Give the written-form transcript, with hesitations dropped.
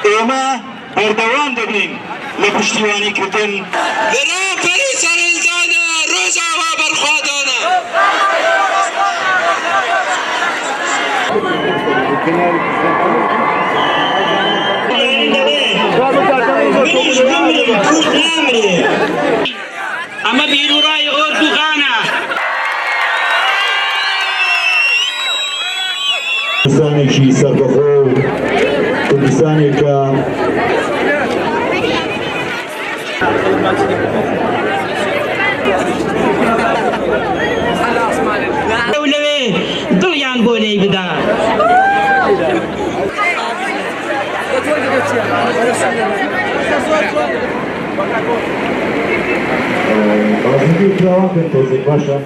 ئێمە بەردەوام دەبین لە پشتیوانیکردن بەراپەری سەرنجدانە ڕۆژاوا بەرخوادانە ئەمە بیرروڕای ئۆردوغانە کوردستانێکی سەربەخۆ و کوردستانێکە لەوێ دڵیان بۆ لێی بدا بازنگی پیاوان کرد تۆزێک باشە